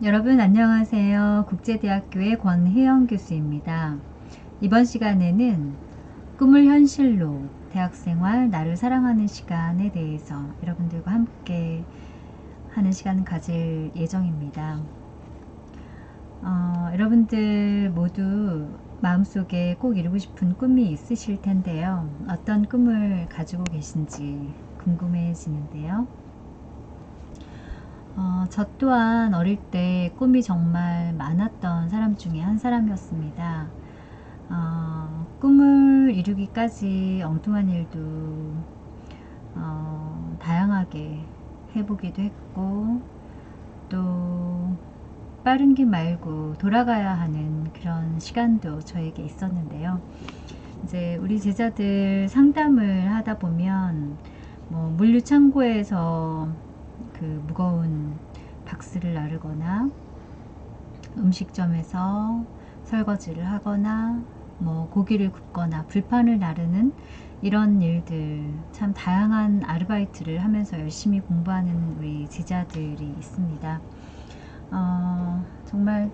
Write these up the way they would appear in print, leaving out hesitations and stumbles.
여러분 안녕하세요. 국제대학교의 권혜영 교수입니다. 이번 시간에는 꿈을 현실로 대학생활 나를 사랑하는 시간에 대해서 여러분들과 함께 하는 시간을 가질 예정입니다. 여러분들 모두 마음속에 꼭 이루고 싶은 꿈이 있으실 텐데요. 어떤 꿈을 가지고 계신지 궁금해지는데요. 저 또한 어릴 때 꿈이 정말 많았던 사람 중에 한 사람이었습니다. 꿈을 이루기까지 엉뚱한 일도 다양하게 해보기도 했고, 또 빠른 길 말고 돌아가야 하는 그런 시간도 저에게 있었는데요. 이제 우리 제자들 상담을 하다 보면 물류창고에서 그 무거운 박스를 나르거나 음식점에서 설거지를 하거나 고기를 굽거나 불판을 나르는 이런 일들, 참 다양한 아르바이트를 하면서 열심히 공부하는 우리 제자들이 있습니다. 정말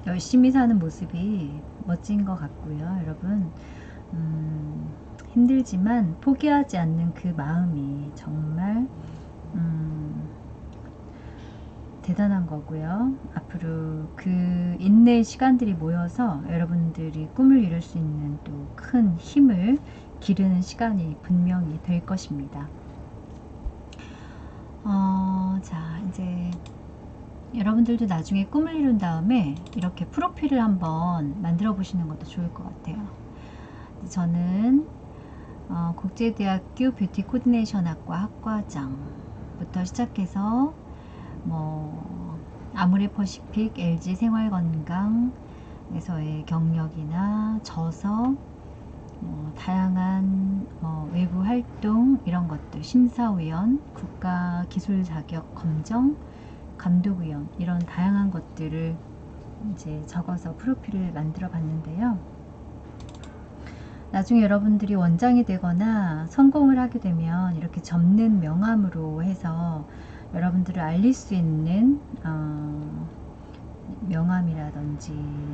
열심히 사는 모습이 멋진 것 같고요. 여러분, 힘들지만 포기하지 않는 그 마음이 정말 대단한 거고요. 앞으로 그 인내의 시간들이 모여서 여러분들이 꿈을 이룰 수 있는 또 큰 힘을 기르는 시간이 분명히 될 것입니다. 자, 이제 여러분들도 나중에 꿈을 이룬 다음에 이렇게 프로필을 한번 만들어 보시는 것도 좋을 것 같아요. 저는 국제대학교 뷰티 코디네이션학과 학과장부터 시작해서 아모레퍼시픽, LG 생활건강에서의 경력이나 저서, 다양한 외부 활동 이런 것들, 심사위원, 국가기술 자격 검정, 감독위원 이런 다양한 것들을 이제 적어서 프로필을 만들어 봤는데요. 나중에 여러분들이 원장이 되거나 성공을 하게 되면 이렇게 접는 명함으로 해서 여러분들을 알릴 수 있는 명함이라든지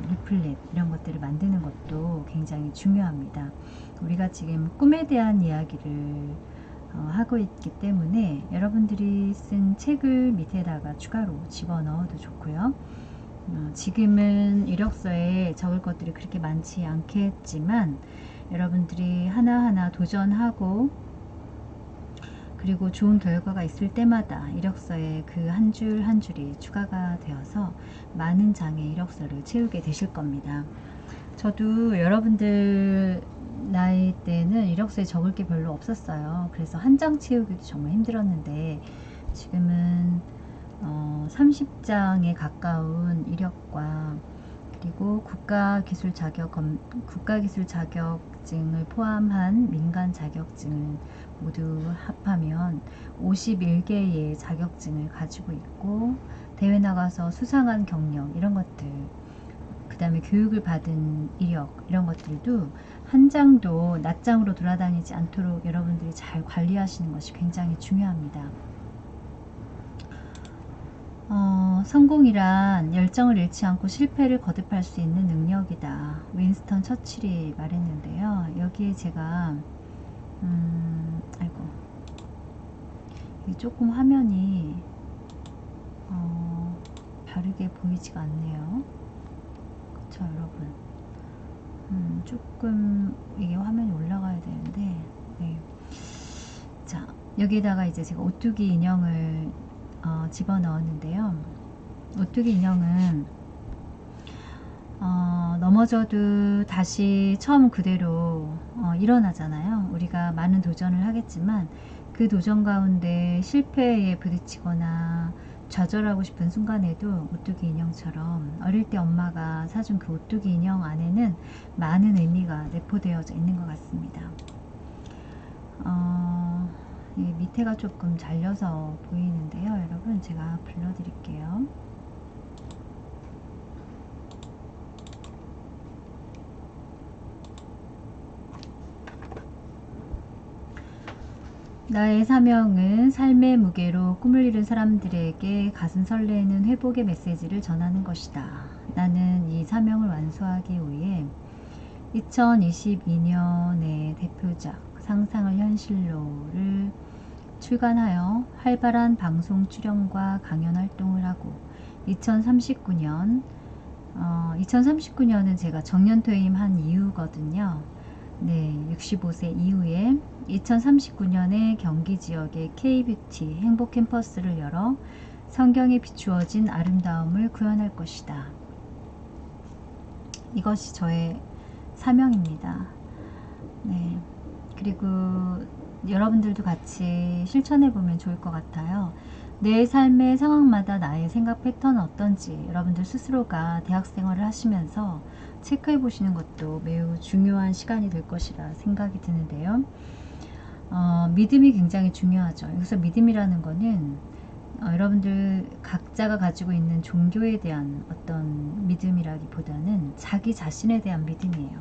리플렛 이런 것들을 만드는 것도 굉장히 중요합니다. 우리가 지금 꿈에 대한 이야기를 하고 있기 때문에 여러분들이 쓴 책을 밑에다가 추가로 집어넣어도 좋고요. 지금은 이력서에 적을 것들이 그렇게 많지 않겠지만 여러분들이 하나하나 도전하고 그리고 좋은 결과가 있을 때마다 이력서에 그 한 줄 한 줄이 추가가 되어서 많은 장의 이력서를 채우게 되실 겁니다. 저도 여러분들 나이 때는 이력서에 적을 게 별로 없었어요. 그래서 한 장 채우기도 정말 힘들었는데 지금은 30장에 가까운 이력과 그리고 국가기술 자격증을 포함한 민간 자격증을 모두 합하면 51개의 자격증을 가지고 있고 대회 나가서 수상한 경력 이런 것들, 그 다음에 교육을 받은 이력 이런 것들도 한 장도 낱장으로 돌아다니지 않도록 여러분들이 잘 관리하시는 것이 굉장히 중요합니다. 성공이란 열정을 잃지 않고 실패를 거듭할 수 있는 능력이다. 윈스턴 처칠이 말했는데요. 여기에 제가 아이고 조금 화면이 바르게 보이지가 않네요. 그쵸 여러분? 조금 이게 화면이 올라가야 되는데 네. 자, 여기다가 이제 제가 오뚜기 인형을 집어넣었는데요. 오뚜기 인형은 넘어져도 다시 처음 그대로 일어나잖아요. 우리가 많은 도전을 하겠지만 그 도전 가운데 실패에 부딪히거나 좌절하고 싶은 순간에도 오뚜기 인형처럼 어릴 때 엄마가 사준 그 오뚜기 인형 안에는 많은 의미가 내포되어져 있는 것 같습니다. 밑에가 조금 잘려서 보이는데요. 여러분 제가 불러드릴게요. 나의 사명은 삶의 무게로 꿈을 이룬 사람들에게 가슴 설레는 회복의 메시지를 전하는 것이다. 나는 이 사명을 완수하기 위해 2022년의 대표작 상상을 현실로를 출간하여 활발한 방송 출연과 강연 활동을 하고 2039년은 제가 정년퇴임한 이후거든요. 네, 65세 이후에 2039년에 경기 지역의 K-뷰티 행복 캠퍼스를 열어 성경에 비추어진 아름다움을 구현할 것이다. 이것이 저의 사명입니다. 네, 그리고 여러분들도 같이 실천해보면 좋을 것 같아요. 내 삶의 상황마다 나의 생각 패턴은 어떤지 여러분들 스스로가 대학 생활을 하시면서 체크해 보시는 것도 매우 중요한 시간이 될 것이라 생각이 드는데요. 믿음이 굉장히 중요하죠. 여기서 믿음이라는 거는 여러분들 각자가 가지고 있는 종교에 대한 어떤 믿음이라기보다는 자기 자신에 대한 믿음이에요.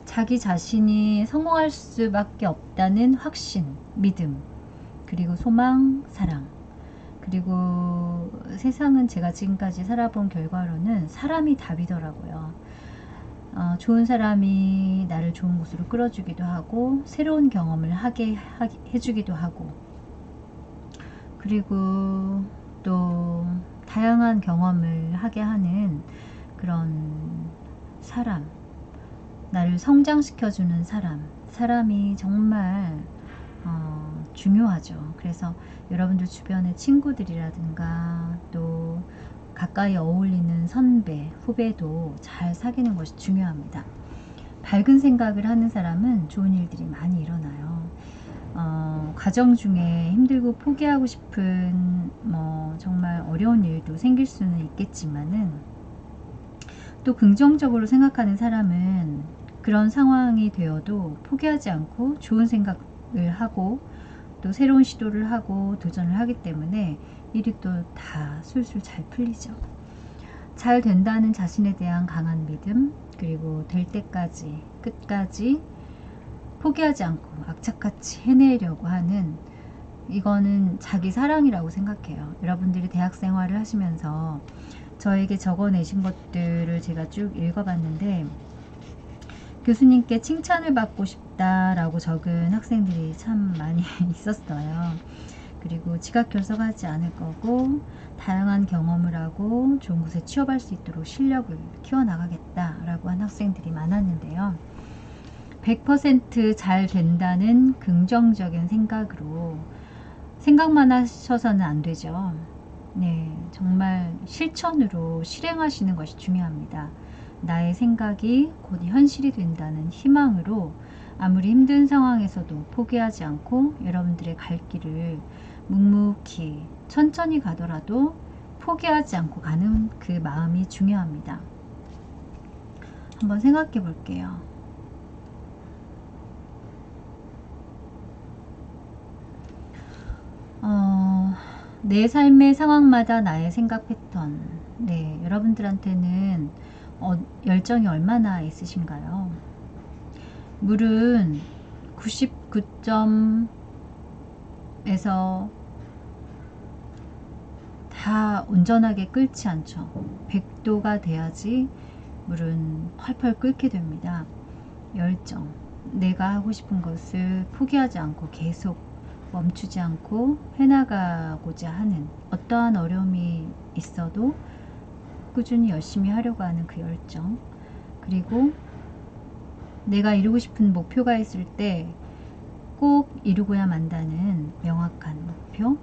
자기 자신이 성공할 수밖에 없다는 확신, 믿음, 그리고 소망, 사랑. 그리고 세상은 제가 지금까지 살아본 결과로는 사람이 답이더라고요. 좋은 사람이 나를 좋은 곳으로 끌어주기도 하고 새로운 경험을 해주기도 하고 그리고 또 다양한 경험을 하게 하는 그런 사람, 나를 성장시켜주는 사람이 정말 중요하죠. 그래서 여러분들 주변의 친구들이라든가 또 가까이 어울리는 선배, 후배도 잘 사귀는 것이 중요합니다. 밝은 생각을 하는 사람은 좋은 일들이 많이 일어나요. 가정 중에 힘들고 포기하고 싶은 정말 어려운 일도 생길 수는 있겠지만은 또 긍정적으로 생각하는 사람은 그런 상황이 되어도 포기하지 않고 좋은 생각을 하고 또 새로운 시도를 하고 도전을 하기 때문에 일이 또 다 술술 잘 풀리죠. 잘 된다는 자신에 대한 강한 믿음, 그리고 될 때까지 끝까지 포기하지 않고 악착같이 해내려고 하는, 이거는 자기 사랑이라고 생각해요. 여러분들이 대학 생활을 하시면서 저에게 적어내신 것들을 제가 쭉 읽어봤는데 교수님께 칭찬을 받고 싶다라고 적은 학생들이 참 많이 있었어요. 그리고 지각 결석하지 않을 거고 다양한 경험을 하고 좋은 곳에 취업할 수 있도록 실력을 키워나가겠다라고 한 학생들이 많았는데요. 100% 잘 된다는 긍정적인 생각만 하셔서는 안 되죠. 네, 정말 실천으로 실행하시는 것이 중요합니다. 나의 생각이 곧 현실이 된다는 희망으로 아무리 힘든 상황에서도 포기하지 않고 여러분들의 갈 길을 묵묵히 천천히 가더라도 포기하지 않고 가는 그 마음이 중요합니다. 한번 생각해 볼게요. 내 삶의 상황마다 나의 생각 패턴. 네, 여러분들한테는 열정이 얼마나 있으신가요? 물은 99점에서 다 온전하게 끓지 않죠. 100도가 돼야지 물은 펄펄 끓게 됩니다. 열정. 내가 하고 싶은 것을 포기하지 않고 계속 멈추지 않고 해나가고자 하는, 어떠한 어려움이 있어도 꾸준히 열심히 하려고 하는 그 열정, 그리고 내가 이루고 싶은 목표가 있을 때 꼭 이루고야 만다는 명확한 목표,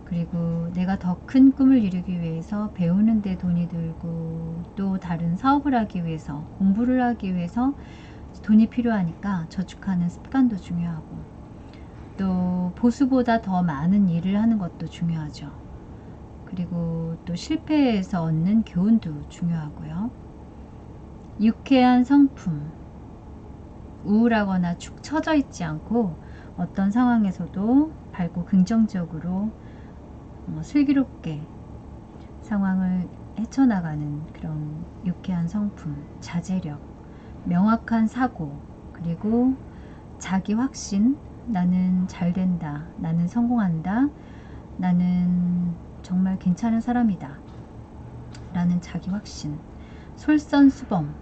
그리고 내가 더 큰 꿈을 이루기 위해서 배우는 데 돈이 들고 또 다른 사업을 하기 위해서, 공부를 하기 위해서 돈이 필요하니까 저축하는 습관도 중요하고, 또 보수보다 더 많은 일을 하는 것도 중요하죠. 그리고 또 실패에서 얻는 교훈도 중요하고요. 유쾌한 성품, 우울하거나 축 처져 있지 않고 어떤 상황에서도 밝고 긍정적으로 슬기롭게 상황을 헤쳐나가는 그런 유쾌한 성품, 자제력, 명확한 사고, 그리고 자기 확신, 나는 잘 된다, 나는 성공한다, 나는 정말 괜찮은 사람이다 라는 자기 확신, 솔선수범.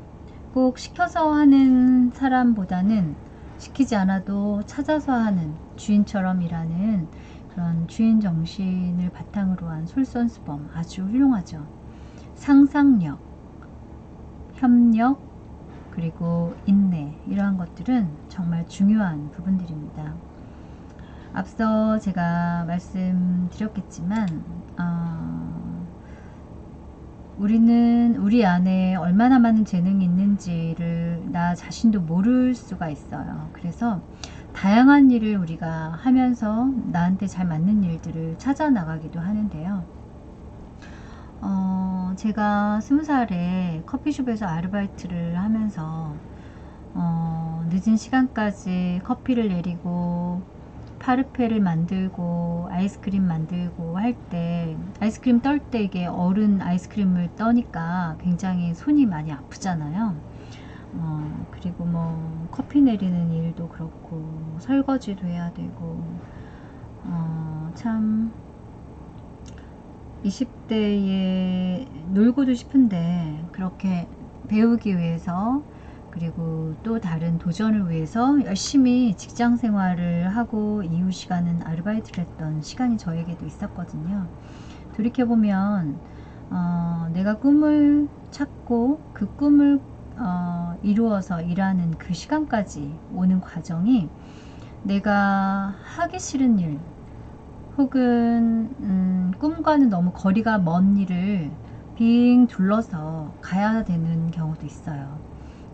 꼭 시켜서 하는 사람보다는 시키지 않아도 찾아서 하는 주인처럼 일하는 그런 주인 정신을 바탕으로 한 솔선수범, 아주 훌륭하죠. 상상력, 협력, 그리고 인내, 이러한 것들은 정말 중요한 부분들입니다. 앞서 제가 말씀드렸겠지만 우리는 우리 안에 얼마나 많은 재능이 있는지를 나 자신도 모를 수가 있어요. 그래서 다양한 일을 우리가 하면서 나한테 잘 맞는 일들을 찾아 나가기도 하는데요. 제가 20살에 커피숍에서 아르바이트를 하면서 늦은 시간까지 커피를 내리고 파르페를 만들고 아이스크림 만들고 할 때, 아이스크림 떨 때 이게 얼은 아이스크림을 떠니까 굉장히 손이 많이 아프잖아요. 그리고 뭐 커피 내리는 일도 그렇고 설거지도 해야 되고 참 20대에 놀고도 싶은데 그렇게 배우기 위해서, 그리고 또 다른 도전을 위해서 열심히 직장 생활을 하고 이후 시간은 아르바이트를 했던 시간이 저에게도 있었거든요. 돌이켜보면 내가 꿈을 찾고 그 꿈을 이루어서 일하는 그 시간까지 오는 과정이 내가 하기 싫은 일, 혹은 꿈과는 너무 거리가 먼 일을 빙 둘러서 가야 되는 경우도 있어요.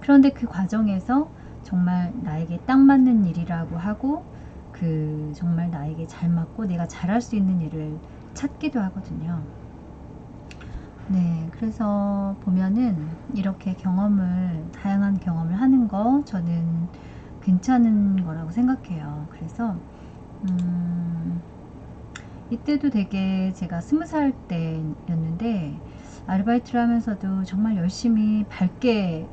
그런데 그 과정에서 정말 나에게 딱 맞는 일이라고 하고 그 정말 나에게 잘 맞고 내가 잘할 수 있는 일을 찾기도 하거든요. 네, 그래서 보면은 이렇게 다양한 경험을 하는 거 저는 괜찮은 거라고 생각해요. 그래서 이때도 되게 제가 20살 때였는데 아르바이트를 하면서도 정말 열심히 밝게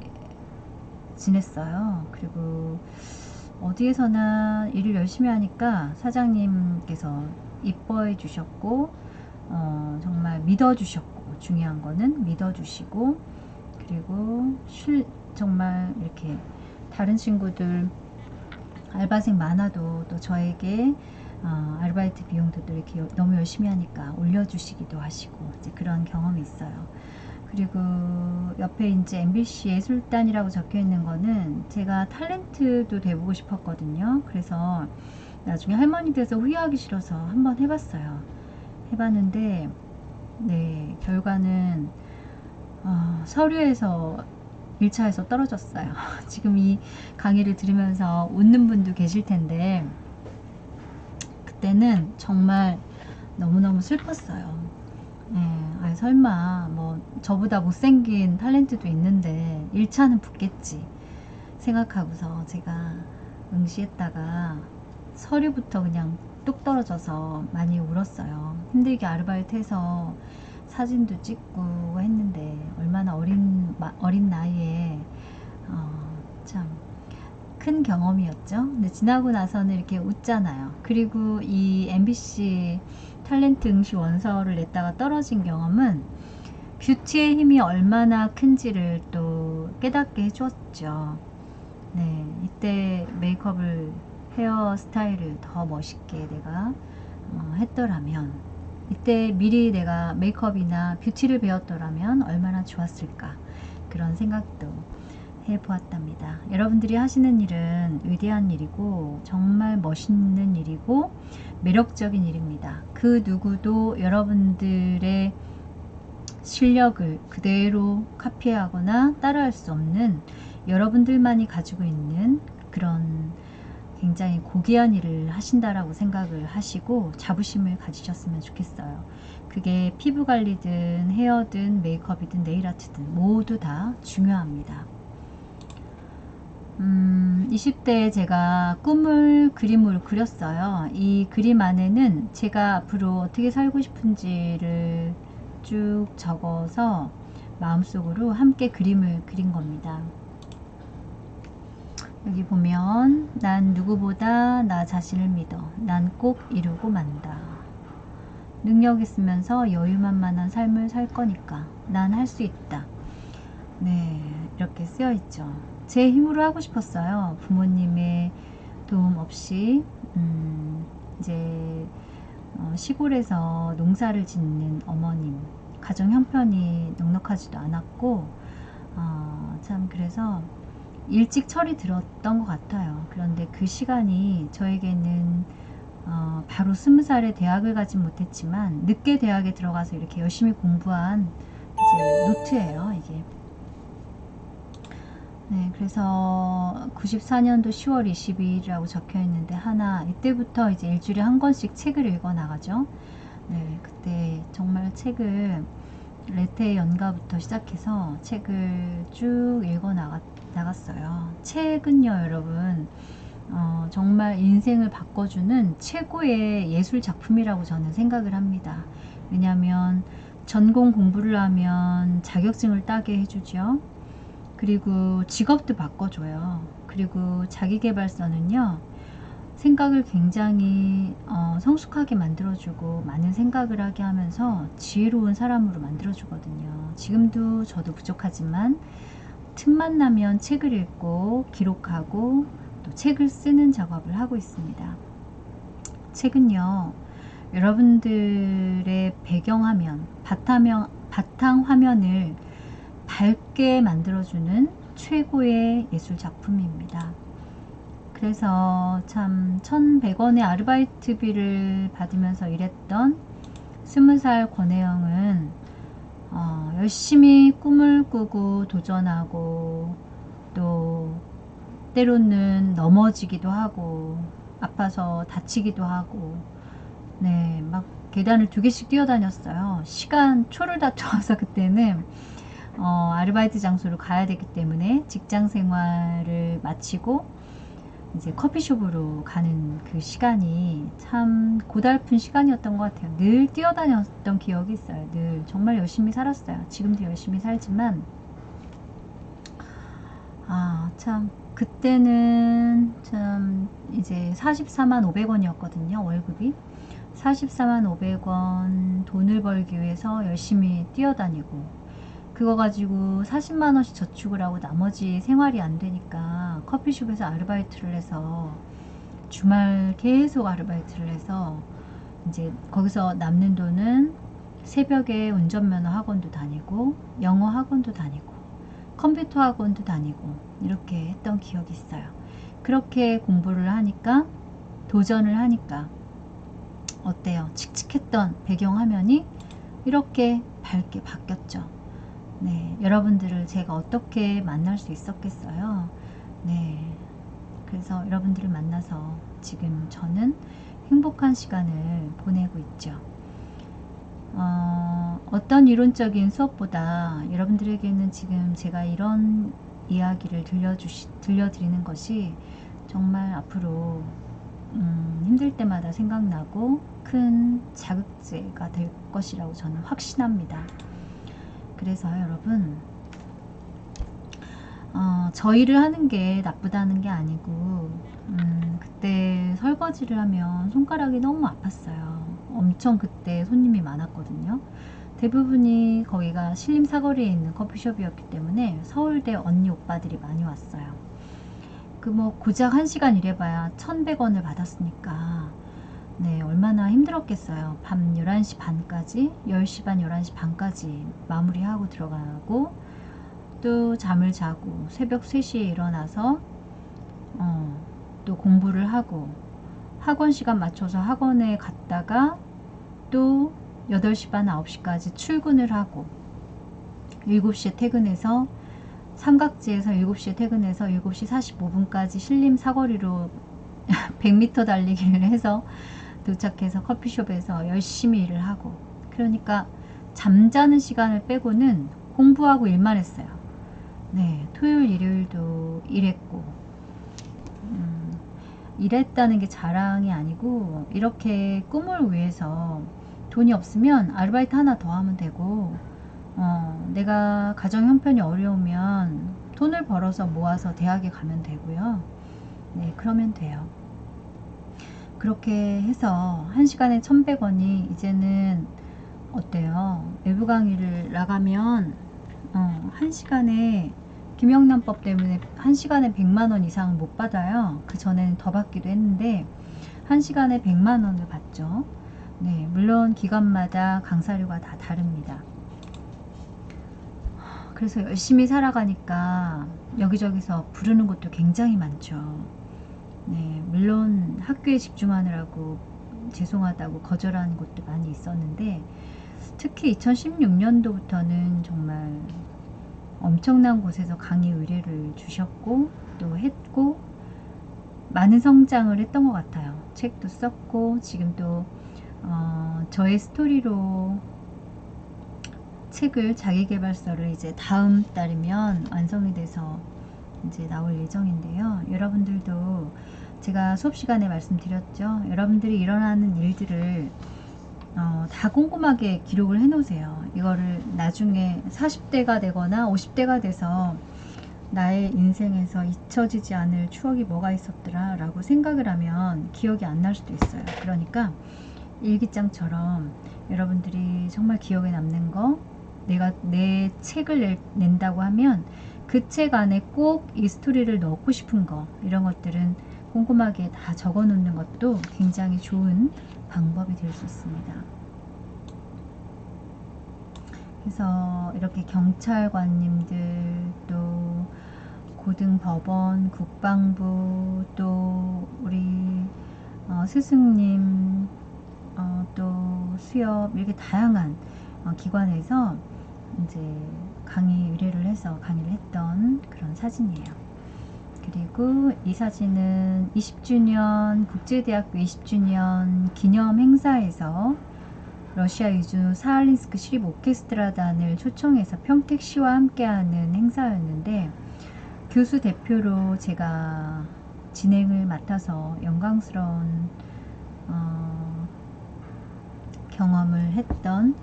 지냈어요. 그리고 어디에서나 일을 열심히 하니까 사장님께서 이뻐해 주셨고 정말 믿어 주셨고, 중요한 거는 믿어 주시고, 그리고 정말 이렇게 다른 친구들 알바생 많아도 또 저에게 아르바이트 비용도 또 이렇게 너무 열심히 하니까 올려주시기도 하시고, 이제 그런 경험이 있어요. 그리고 옆에 이제 MBC 예술단이라고 적혀 있는 거는 제가 탤런트도 돼보고 싶었거든요. 그래서 나중에 할머니 돼서 후회하기 싫어서 한번 해봤어요. 해봤는데, 네, 결과는 서류에서 1차에서 떨어졌어요. 지금 이 강의를 들으면서 웃는 분도 계실 텐데 그때는 정말 너무너무 슬펐어요. 설마 뭐 저보다 못생긴 탤런트도 있는데 1차는 붙겠지 생각하고서 제가 응시했다가 서류부터 그냥 뚝 떨어져서 많이 울었어요. 힘들게 아르바이트해서 사진도 찍고 했는데 얼마나 어린 나이에 참 큰 경험이었죠. 근데 지나고 나서는 이렇게 웃잖아요. 그리고 이 MBC 탤런트 응시 원서를 냈다가 떨어진 경험은 뷰티의 힘이 얼마나 큰지를 또 깨닫게 해줬죠. 네, 이때 메이크업을, 헤어 스타일을 더 멋있게 내가 했더라면, 이때 미리 내가 메이크업이나 뷰티를 배웠더라면 얼마나 좋았을까, 그런 생각도 해보았답니다. 여러분들이 하시는 일은 위대한 일이고 정말 멋있는 일이고 매력적인 일입니다. 그 누구도 여러분들의 실력을 그대로 카피하거나 따라할 수 없는, 여러분들만이 가지고 있는 그런 굉장히 고귀한 일을 하신다라고 생각을 하시고 자부심을 가지셨으면 좋겠어요. 그게 피부 관리든 헤어든 메이크업이든 네일아트든 모두 다 중요합니다. 20대에 제가 꿈을 그림으로 그렸어요. 이 그림 안에는 제가 앞으로 어떻게 살고 싶은지를 쭉 적어서 마음속으로 함께 그림을 그린 겁니다. 여기 보면 난 누구보다 나 자신을 믿어. 난 꼭 이루고 만다. 능력 있으면서 여유만만한 삶을 살 거니까 난 할 수 있다. 네, 이렇게 쓰여 있죠. 제 힘으로 하고 싶었어요. 부모님의 도움 없이 이제 시골에서 농사를 짓는 어머님, 가정 형편이 넉넉하지도 않았고 참 그래서 일찍 철이 들었던 것 같아요. 그런데 그 시간이 저에게는 바로 20살에 대학을 가진 못했지만 늦게 대학에 들어가서 이렇게 열심히 공부한 이제 노트예요, 이게. 네, 그래서 94년도 10월 22일이라고 적혀 있는데 하나 이때부터 이제 일주일에 한 권씩 책을 읽어 나가죠. 네, 그때 정말 책을 레테의 연가부터 시작해서 책을 쭉 읽어 나갔어요. 책은요, 여러분, 정말 인생을 바꿔주는 최고의 예술 작품이라고 저는 생각을 합니다. 왜냐하면 전공 공부를 하면 자격증을 따게 해주죠. 그리고 직업도 바꿔줘요. 그리고 자기계발서는요, 생각을 굉장히 성숙하게 만들어주고 많은 생각을 하게 하면서 지혜로운 사람으로 만들어주거든요. 지금도 저도 부족하지만 틈만 나면 책을 읽고 기록하고 또 책을 쓰는 작업을 하고 있습니다. 책은요, 여러분들의 배경화면, 바탕화면을 밝게 만들어주는 최고의 예술 작품입니다. 그래서 참 1,100원의 아르바이트비를 받으면서 일했던 20살 권혜영은 열심히 꿈을 꾸고 도전하고 또 때로는 넘어지기도 하고 아파서 다치기도 하고 네, 막 계단을 2개씩 뛰어다녔어요. 시간 초를 다투어서 그때는 아르바이트 장소로 가야 되기 때문에 직장 생활을 마치고 이제 커피숍으로 가는 그 시간이 참 고달픈 시간이었던 것 같아요. 늘 뛰어다녔던 기억이 있어요. 늘 정말 열심히 살았어요. 지금도 열심히 살지만 참 그때는 참 이제 44만 500원이었거든요. 월급이 44만 500원 돈을 벌기 위해서 열심히 뛰어다니고 그거 가지고 40만원씩 저축을 하고 나머지 생활이 안 되니까 커피숍에서 아르바이트를 해서 주말 계속 아르바이트를 해서 이제 거기서 남는 돈은 새벽에 운전면허 학원도 다니고 영어 학원도 다니고 컴퓨터 학원도 다니고 이렇게 했던 기억이 있어요. 그렇게 공부를 하니까 도전을 하니까 어때요? 칙칙했던 배경화면이 이렇게 밝게 바뀌었죠. 네, 여러분들을 제가 어떻게 만날 수 있었겠어요? 네, 그래서 여러분들을 만나서 지금 저는 행복한 시간을 보내고 있죠. 어떤 이론적인 수업보다 여러분들에게는 지금 제가 이런 이야기를 들려드리는 것이 정말 앞으로 힘들 때마다 생각나고 큰 자극제가 될 것이라고 저는 확신합니다. 그래서 여러분 저 일을 하는 게 나쁘다는 게 아니고 그때 설거지를 하면 손가락이 너무 아팠어요. 엄청 그때 손님이 많았거든요. 대부분이 거기가 신림 사거리에 있는 커피숍이었기 때문에 서울대 언니 오빠들이 많이 왔어요. 그 뭐 고작 1시간 일해봐야 1,100원을 받았으니까 네, 얼마나 힘들었겠어요. 밤 11시 반까지 10시 반 11시 반까지 마무리하고 들어가고 또 잠을 자고 새벽 3시에 일어나서 또 공부를 하고 학원 시간 맞춰서 학원에 갔다가 또 8시 반 9시까지 출근을 하고 7시에 퇴근해서 삼각지에서 7시에 퇴근해서 7시 45분까지 신림 사거리로 100m 달리기를 해서 도착해서 커피숍에서 열심히 일을 하고 그러니까 잠자는 시간을 빼고는 공부하고 일만 했어요. 네, 토요일 일요일도 일했고 일했다는 게 자랑이 아니고 이렇게 꿈을 위해서 돈이 없으면 아르바이트 하나 더 하면 되고 내가 가정 형편이 어려우면 돈을 벌어서 모아서 대학에 가면 되고요. 네, 그러면 돼요. 그렇게 해서 1시간에 1,100원이 이제는 어때요? 외부 강의를 나가면 1시간에 김영란법 때문에 1시간에 100만원 이상 못 받아요. 그 전에는 더 받기도 했는데 1시간에 100만원을 받죠. 네, 물론 기관마다 강사료가 다 다릅니다. 그래서 열심히 살아가니까 여기저기서 부르는 것도 굉장히 많죠. 네, 물론 학교에 집중하느라고 죄송하다고 거절하는 곳도 많이 있었는데 특히 2016년도부터는 정말 엄청난 곳에서 강의 의뢰를 주셨고 또 했고 많은 성장을 했던 것 같아요. 책도 썼고 지금 또 저의 스토리로 책을 자기계발서를 이제 다음 달이면 완성이 돼서 이제 나올 예정인데요. 여러분들도 제가 수업 시간에 말씀드렸죠. 여러분들이 일어나는 일들을 다 꼼꼼하게 기록을 해 놓으세요. 이거를 나중에 40대가 되거나 50대가 돼서 나의 인생에서 잊혀지지 않을 추억이 뭐가 있었더라 라고 생각을 하면 기억이 안 날 수도 있어요. 그러니까 일기장처럼 여러분들이 정말 기억에 남는 거, 내가 내 책을 낸다고 하면 그 책 안에 꼭 이 스토리를 넣고 싶은 거, 이런 것들은 꼼꼼하게 다 적어 놓는 것도 굉장히 좋은 방법이 될 수 있습니다. 그래서 이렇게 경찰관님들, 또 고등법원, 국방부, 또 우리 스승님, 또 수협, 이렇게 다양한 기관에서 이제 강의 의뢰를 해서 강의를 했던 그런 사진이에요. 그리고 이 사진은 20주년 국제대학교 20주년 기념 행사에서 러시아 유주 사할린스크 시립 오케스트라단을 초청해서 평택시와 함께하는 행사였는데 교수 대표로 제가 진행을 맡아서 영광스러운 경험을 했던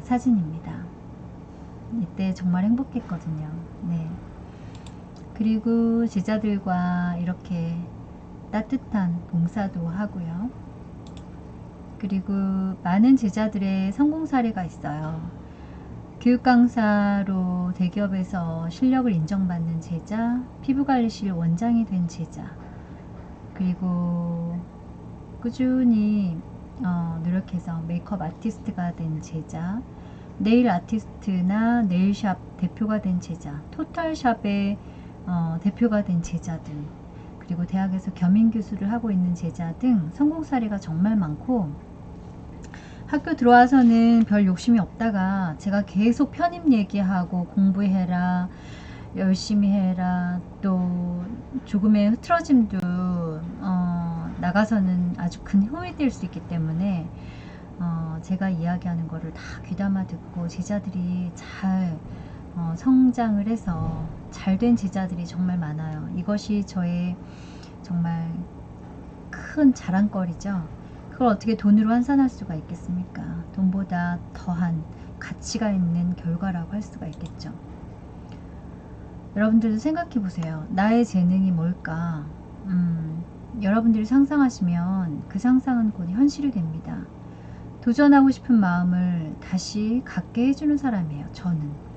사진입니다. 이때 정말 행복했거든요. 네. 그리고 제자들과 이렇게 따뜻한 봉사도 하고요. 그리고 많은 제자들의 성공 사례가 있어요. 교육 강사로 대기업에서 실력을 인정받는 제자, 피부관리실 원장이 된 제자, 그리고 꾸준히 노력해서 메이크업 아티스트가 된 제자, 네일 아티스트나 네일샵 대표가 된 제자, 토탈샵의 대표가 된 제자들, 그리고 대학에서 겸임교수를 하고 있는 제자 등 성공 사례가 정말 많고, 학교 들어와서는 별 욕심이 없다가 제가 계속 편입 얘기하고 공부해라, 열심히 해라, 또 조금의 흐트러짐도 나가서는 아주 큰 힘이 될 수 있기 때문에 제가 이야기하는 거를 다 귀담아 듣고 제자들이 잘 성장을 해서 잘된 제자들이 정말 많아요. 이것이 저의 정말 큰 자랑거리죠. 그걸 어떻게 돈으로 환산할 수가 있겠습니까? 돈보다 더한 가치가 있는 결과라고 할 수가 있겠죠. 여러분들도 생각해 보세요. 나의 재능이 뭘까? 여러분들이 상상하시면 그 상상은 곧 현실이 됩니다. 도전하고 싶은 마음을 다시 갖게 해주는 사람이에요. 저는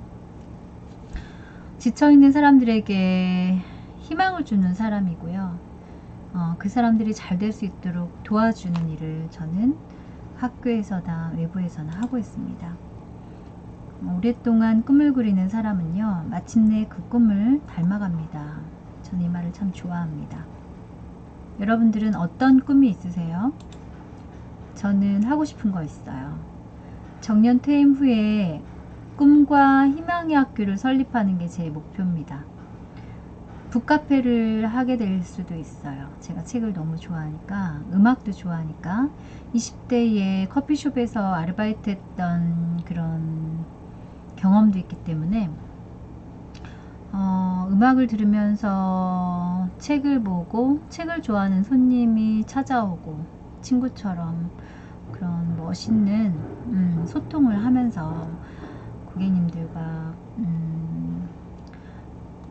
지쳐있는 사람들에게 희망을 주는 사람이고요. 그 사람들이 잘 될 수 있도록 도와주는 일을 저는 학교에서나 외부에서나 하고 있습니다. 오랫동안 꿈을 그리는 사람은요, 마침내 그 꿈을 닮아갑니다. 저는 이 말을 참 좋아합니다. 여러분들은 어떤 꿈이 있으세요? 저는 하고 싶은 거 있어요. 정년 퇴임 후에 꿈과 희망의 학교를 설립하는 게 제 목표입니다. 북카페를 하게 될 수도 있어요. 제가 책을 너무 좋아하니까, 음악도 좋아하니까 20대에 커피숍에서 아르바이트 했던 그런 경험도 있기 때문에 음악을 들으면서 책을 보고 책을 좋아하는 손님이 찾아오고 친구처럼 그런 멋있는 소통을 하면서 고객님들과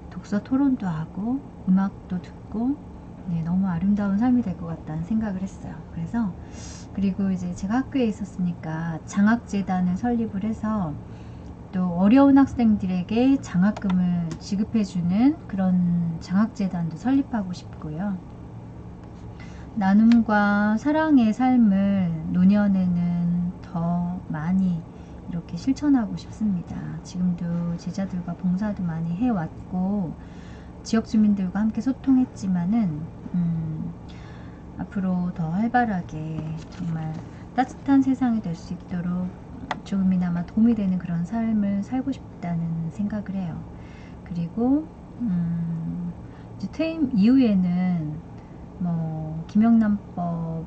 독서 토론도 하고 음악도 듣고 네, 너무 아름다운 삶이 될 것 같다는 생각을 했어요. 그래서 그리고 이제 제가 학교에 있었으니까 장학재단을 설립을 해서 또 어려운 학생들에게 장학금을 지급해주는 그런 장학재단도 설립하고 싶고요. 나눔과 사랑의 삶을 노년에는 더 많이 이렇게 실천하고 싶습니다. 지금도 제자들과 봉사도 많이 해왔고 지역 주민들과 함께 소통했지만은 앞으로 더 활발하게 정말 따뜻한 세상이 될 수 있도록 조금이나마 도움이 되는 그런 삶을 살고 싶다는 생각을 해요. 그리고 이제 퇴임 이후에는 뭐 김영란법에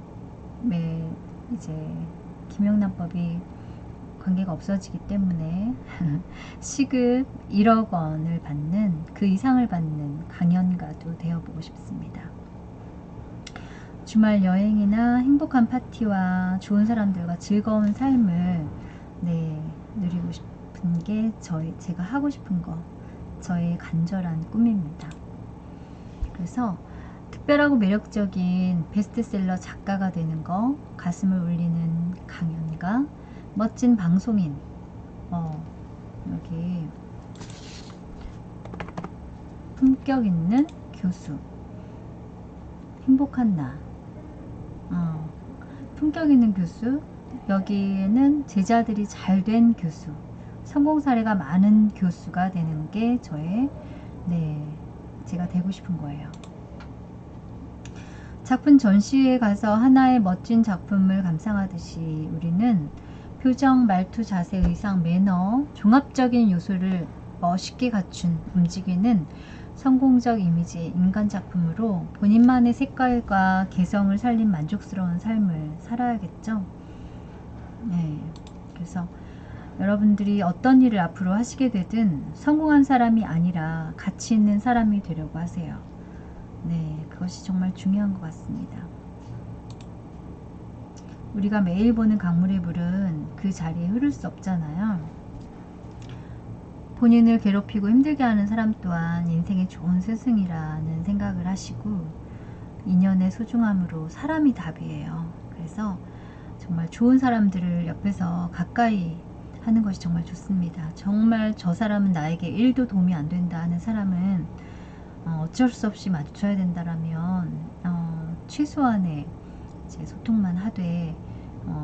이제 김영란법이 관계가 없어지기 때문에 시급 1억 원을 받는 그 이상을 받는 강연가도 되어보고 싶습니다. 주말 여행이나 행복한 파티와 좋은 사람들과 즐거운 삶을 누리고 싶은 게 제가 하고 싶은 거, 저의 간절한 꿈입니다. 그래서 특별하고 매력적인 베스트셀러 작가가 되는 거, 가슴을 울리는 강연가, 멋진 방송인, 여기 품격 있는 교수, 행복한 나, 품격 있는 교수, 여기에는 제자들이 잘된 교수, 성공 사례가 많은 교수가 되는 게 제가 되고 싶은 거예요. 작품 전시회에 가서 하나의 멋진 작품을 감상하듯이 우리는 표정, 말투, 자세, 의상, 매너, 종합적인 요소를 멋있게 갖춘 움직이는 성공적 이미지의 인간 작품으로 본인만의 색깔과 개성을 살린 만족스러운 삶을 살아야겠죠. 네, 그래서 여러분들이 어떤 일을 앞으로 하시게 되든 성공한 사람이 아니라 가치 있는 사람이 되려고 하세요. 네, 그것이 정말 중요한 것 같습니다. 우리가 매일 보는 강물의 물은 그 자리에 흐를 수 없잖아요. 본인을 괴롭히고 힘들게 하는 사람 또한 인생의 좋은 스승이라는 생각을 하시고 인연의 소중함으로 사람이 답이에요. 그래서 정말 좋은 사람들을 옆에서 가까이 하는 것이 정말 좋습니다. 정말 저 사람은 나에게 1도 도움이 안 된다 하는 사람은 어쩔 수 없이 마주쳐야 된다라면 최소한의 이제 소통만 하되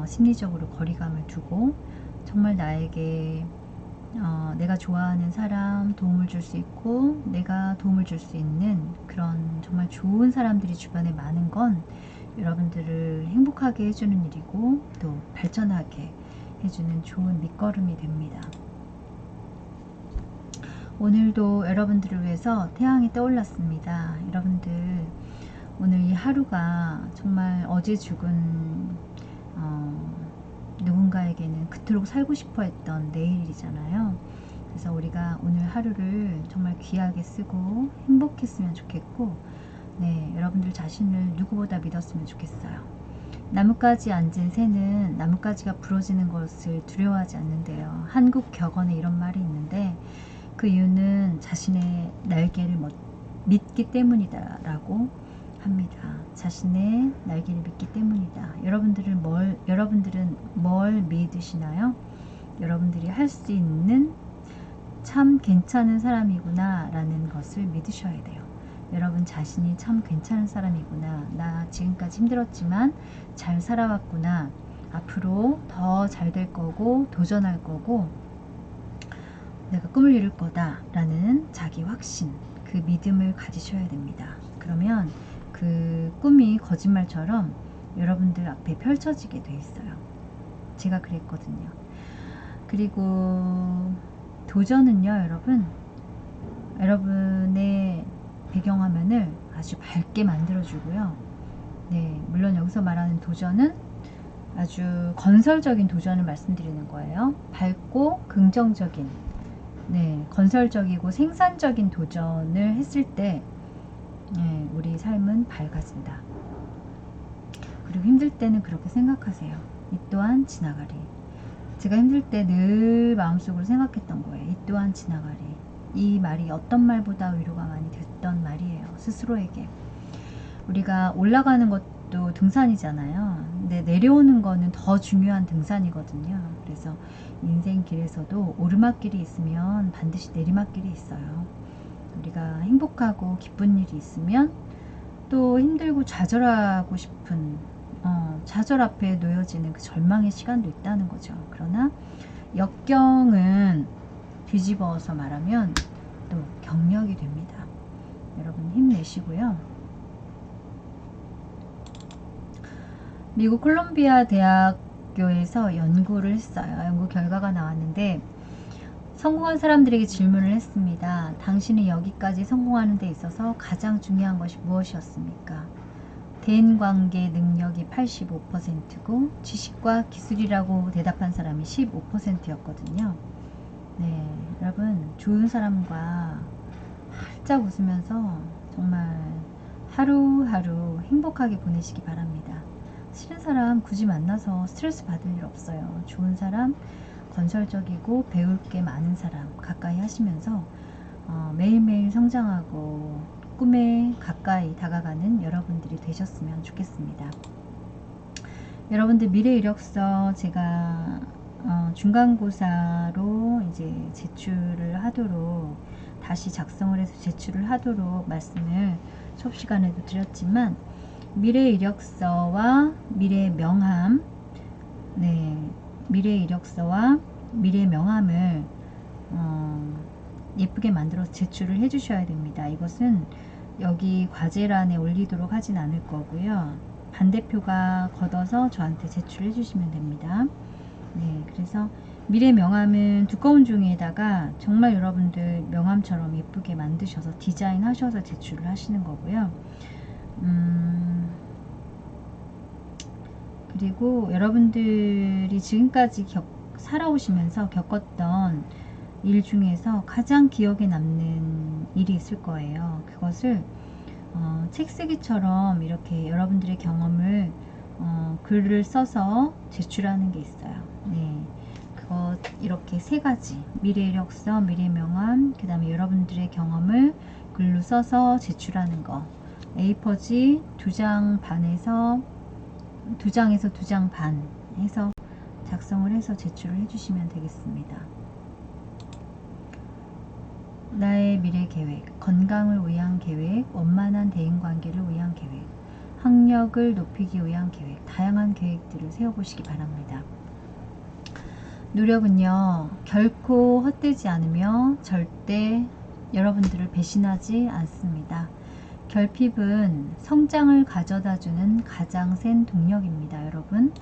심리적으로 거리감을 두고 정말 나에게 내가 좋아하는 사람 도움을 줄 수 있고 내가 도움을 줄 수 있는 그런 정말 좋은 사람들이 주변에 많은 건 여러분들을 행복하게 해주는 일이고 또 발전하게 해주는 좋은 밑거름이 됩니다. 오늘도 여러분들을 위해서 태양이 떠올랐습니다. 여러분들 오늘 이 하루가 정말 어제 죽은 누군가에게는 그토록 살고 싶어 했던 내일이잖아요. 그래서 우리가 오늘 하루를 정말 귀하게 쓰고 행복했으면 좋겠고 여러분들 자신을 누구보다 믿었으면 좋겠어요. 나뭇가지 앉은 새는 나뭇가지가 부러지는 것을 두려워하지 않는데요. 한국 격언에 이런 말이 있는데 그 이유는 자신의 날개를 믿기 때문이다 라고 합니다. 자신의 날개를 믿기 때문이다. 여러분들은 뭘 믿으시나요? 여러분들이 할 수 있는 참 괜찮은 사람이구나 라는 것을 믿으셔야 돼요. 여러분 자신이 참 괜찮은 사람이구나. 나 지금까지 힘들었지만 잘 살아왔구나. 앞으로 더 잘 될 거고 도전할 거고 내가 꿈을 이룰 거다 라는 자기 확신, 그 믿음을 가지셔야 됩니다. 그러면 그 꿈이 거짓말처럼 여러분들 앞에 펼쳐지게 돼 있어요. 제가 그랬거든요. 그리고 도전은요, 여러분의 배경화면을 아주 밝게 만들어주고요. 물론 여기서 말하는 도전은 아주 건설적인 도전을 말씀드리는 거예요. 밝고 긍정적인, 건설적이고 생산적인 도전을 했을 때 우리 삶은 밝아진다. 그리고 힘들 때는 그렇게 생각하세요. 이 또한 지나가리. 제가 힘들 때 늘 마음속으로 생각했던 거예요. 이 또한 지나가리. 이 말이 어떤 말보다 위로가 많이 됐던 말이에요. 스스로에게. 우리가 올라가는 것도 등산이잖아요. 근데 내려오는 거는 더 중요한 등산이거든요. 그래서 인생 길에서도 오르막길이 있으면 반드시 내리막길이 있어요. 우리가 행복하고 기쁜 일이 있으면 또 힘들고 좌절하고 싶은 좌절 앞에 놓여지는 그 절망의 시간도 있다는 거죠. 그러나 역경은 뒤집어서 말하면 또 경력이 됩니다. 여러분 힘내시고요. 미국 콜롬비아 대학교에서 연구를 했어요. 연구 결과가 나왔는데 성공한 사람들에게 질문을 했습니다. 당신이 여기까지 성공하는 데 있어서 가장 중요한 것이 무엇이었습니까? 대인관계 능력이 85%고 지식과 기술이라고 대답한 사람이 15%였거든요. 네, 여러분 좋은 사람과 활짝 웃으면서 정말 하루하루 행복하게 보내시기 바랍니다. 싫은 사람 굳이 만나서 스트레스 받을 일 없어요. 좋은 사람, 건설적이고 배울 게 많은 사람 가까이 하시면서 매일매일 성장하고 꿈에 가까이 다가가는 여러분들이 되셨으면 좋겠습니다. 여러분들 미래 이력서 제가 중간고사로 이제 제출을 하도록 다시 작성을 해서 제출을 하도록 말씀을 수업 시간에도 드렸지만 미래 이력서와 미래 명함, 네, 미래 이력서와 미래 명함을 예쁘게 만들어서 제출을 해 주셔야 됩니다. 이것은 여기 과제란에 올리도록 하진 않을 거고요. 반대표가 걷어서 저한테 제출해 주시면 됩니다. 네, 그래서 미래 명함은 두꺼운 종이에다가 정말 여러분들 명함처럼 예쁘게 만드셔서 디자인 하셔서 제출을 하시는 거고요. 그리고 여러분들이 지금까지 살아오시면서 겪었던 일 중에서 가장 기억에 남는 일이 있을 거예요. 그것을 책쓰기처럼 이렇게 여러분들의 경험을 글을 써서 제출하는 게 있어요. 네, 그거 이렇게 세 가지 미래 이력서, 미래 명함, 그 다음에 여러분들의 경험을 글로 써서 제출하는 거. A4지 2장 반에서 2장에서 2장 반 해서 작성을 해서 제출을 해주시면 되겠습니다. 나의 미래 계획, 건강을 위한 계획, 원만한 대인관계를 위한 계획, 학력을 높이기 위한 계획, 다양한 계획들을 세워보시기 바랍니다. 노력은요, 결코 헛되지 않으며 절대 여러분들을 배신하지 않습니다. 결핍은 성장을 가져다주는 가장 센 동력입니다. 여러분,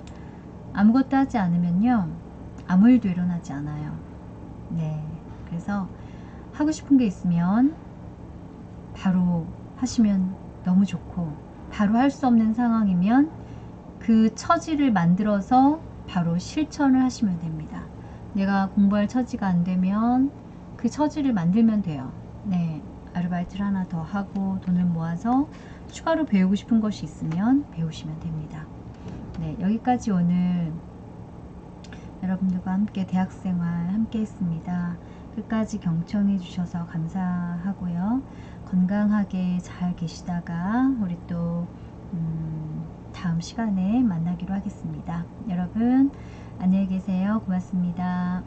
아무것도 하지 않으면요, 아무 일도 일어나지 않아요. 네, 그래서 하고 싶은 게 있으면 바로 하시면 너무 좋고, 바로 할 수 없는 상황이면 그 처지를 만들어서 바로 실천을 하시면 됩니다. 내가 공부할 처지가 안 되면 그 처지를 만들면 돼요. 네, 아르바이트를 하나 더 하고 돈을 모아서 추가로 배우고 싶은 것이 있으면 배우시면 됩니다. 네, 여기까지 오늘 여러분들과 함께 대학생활 함께 했습니다. 끝까지 경청해 주셔서 감사하고요. 건강하게 잘 계시다가 우리 또 다음 시간에 만나기로 하겠습니다. 여러분 안녕히 계세요. 고맙습니다.